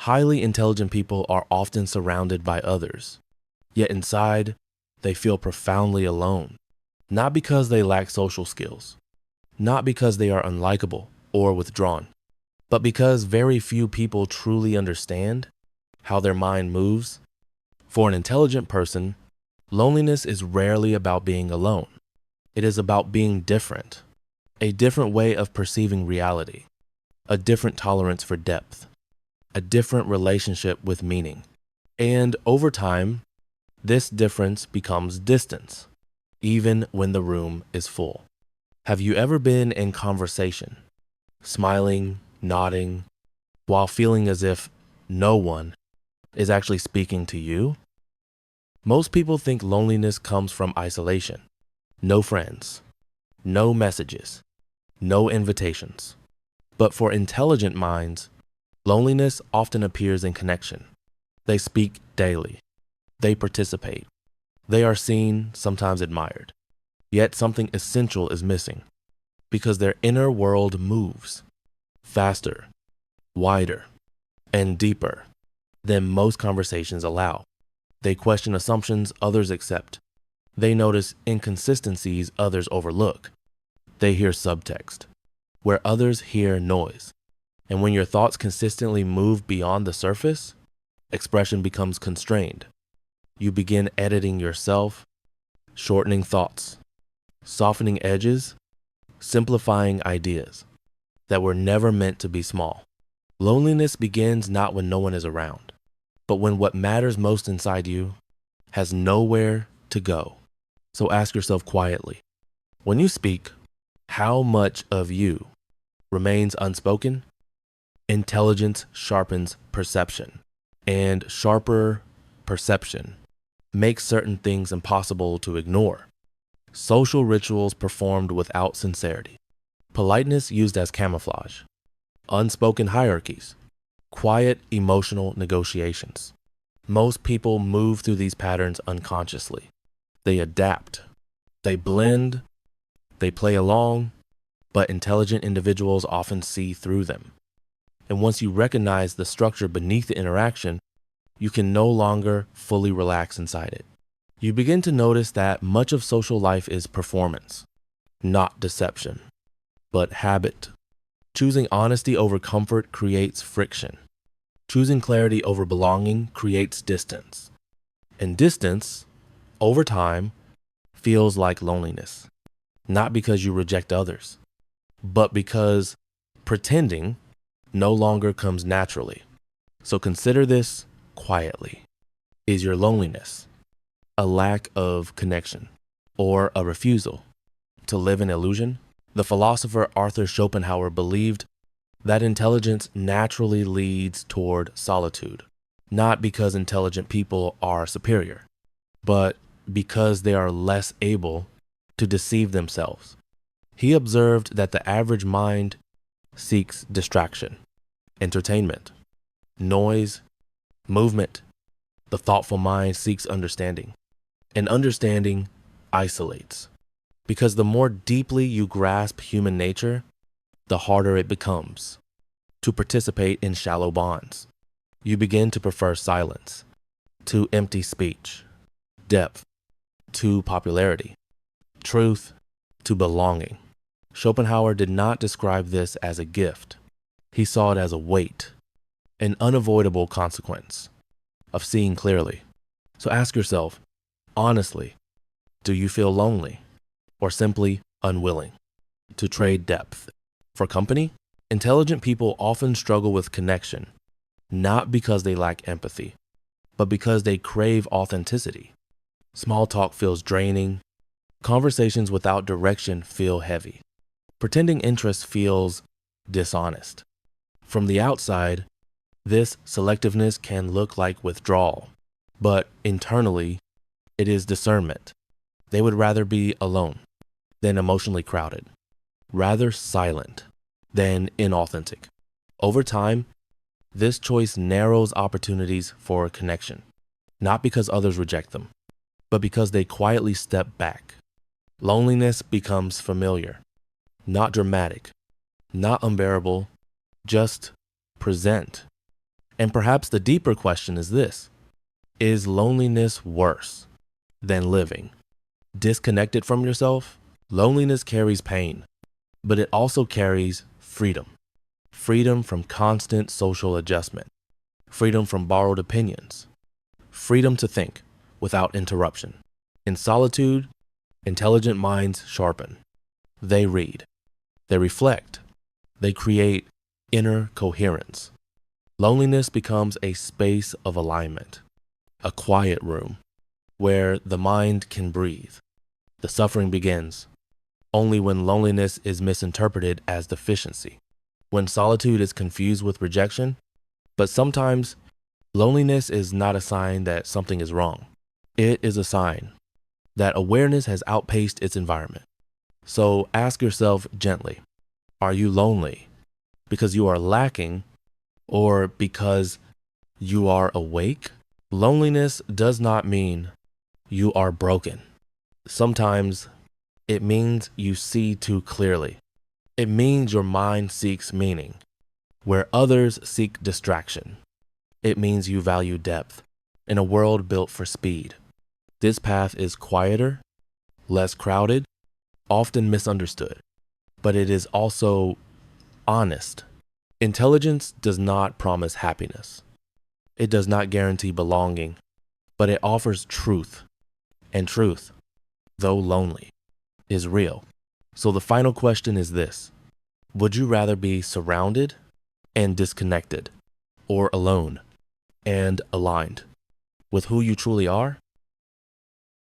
Highly intelligent people are often surrounded by others, yet inside, they feel profoundly alone. Not because they lack social skills, not because they are unlikable or withdrawn, but because very few people truly understand how their mind moves. For an intelligent person, loneliness is rarely about being alone. It is about being different, a different way of perceiving reality, a different tolerance for depth, a different relationship with meaning. And over time, this difference becomes distance, even when the room is full. Have you ever been in conversation, smiling, nodding, while feeling as if no one is actually speaking to you? Most people think loneliness comes from isolation. No friends, no messages, no invitations. But for intelligent minds, loneliness often appears in connection. They speak daily. They participate. They are seen, sometimes admired. Yet something essential is missing because their inner world moves faster, wider, and deeper than most conversations allow. They question assumptions others accept. They notice inconsistencies others overlook. They hear subtext, where others hear noise. And when your thoughts consistently move beyond the surface, expression becomes constrained. You begin editing yourself, shortening thoughts, softening edges, simplifying ideas that were never meant to be small. Loneliness begins not when no one is around, but when what matters most inside you has nowhere to go. So ask yourself quietly, when you speak, how much of you remains unspoken? Intelligence sharpens perception, and sharper perception makes certain things impossible to ignore. Social rituals performed without sincerity, politeness used as camouflage, unspoken hierarchies, quiet emotional negotiations. Most people move through these patterns unconsciously. They adapt, they blend, they play along, but intelligent individuals often see through them. And once you recognize the structure beneath the interaction, you can no longer fully relax inside it. You begin to notice that much of social life is performance, not deception, but habit. Choosing honesty over comfort creates friction. Choosing clarity over belonging creates distance. And distance, over time, feels like loneliness. Not because you reject others, but because pretending no longer comes naturally. So consider this quietly. Is your loneliness a lack of connection or a refusal to live in illusion? The philosopher Arthur Schopenhauer believed that intelligence naturally leads toward solitude, not because intelligent people are superior, but because they are less able to deceive themselves. He observed that the average mind seeks distraction, entertainment, noise, movement. The thoughtful mind seeks understanding, and understanding isolates. Because the more deeply you grasp human nature, the harder it becomes to participate in shallow bonds. You begin to prefer silence to empty speech, depth to popularity, truth to belonging. Schopenhauer did not describe this as a gift. He saw it as a weight, an unavoidable consequence of seeing clearly. So ask yourself, honestly, do you feel lonely or simply unwilling to trade depth for company? Intelligent people often struggle with connection, not because they lack empathy, but because they crave authenticity. Small talk feels draining. Conversations without direction feel heavy. Pretending interest feels dishonest. From the outside, this selectiveness can look like withdrawal, but internally, it is discernment. They would rather be alone than emotionally crowded, rather silent than inauthentic. Over time, this choice narrows opportunities for connection, not because others reject them, but because they quietly step back. Loneliness becomes familiar, not dramatic, not unbearable, just present. And perhaps the deeper question is this: is loneliness worse than living disconnected from yourself? Loneliness carries pain, but it also carries freedom. Freedom from constant social adjustment, freedom from borrowed opinions, freedom to think without interruption. In solitude, intelligent minds sharpen. They read, they reflect, they create inner coherence. Loneliness becomes a space of alignment, a quiet room where the mind can breathe. The suffering begins only when loneliness is misinterpreted as deficiency, when solitude is confused with rejection. But sometimes loneliness is not a sign that something is wrong. It is a sign that awareness has outpaced its environment. So ask yourself gently, are you lonely because you are lacking or because you are awake? Loneliness does not mean you are broken. Sometimes it means you see too clearly. It means your mind seeks meaning where others seek distraction. It means you value depth in a world built for speed. This path is quieter, less crowded, often misunderstood, but it is also honest. Intelligence does not promise happiness. It does not guarantee belonging, but it offers truth. And truth, though lonely, is real. So the final question is this: would you rather be surrounded and disconnected, or alone and aligned with who you truly are?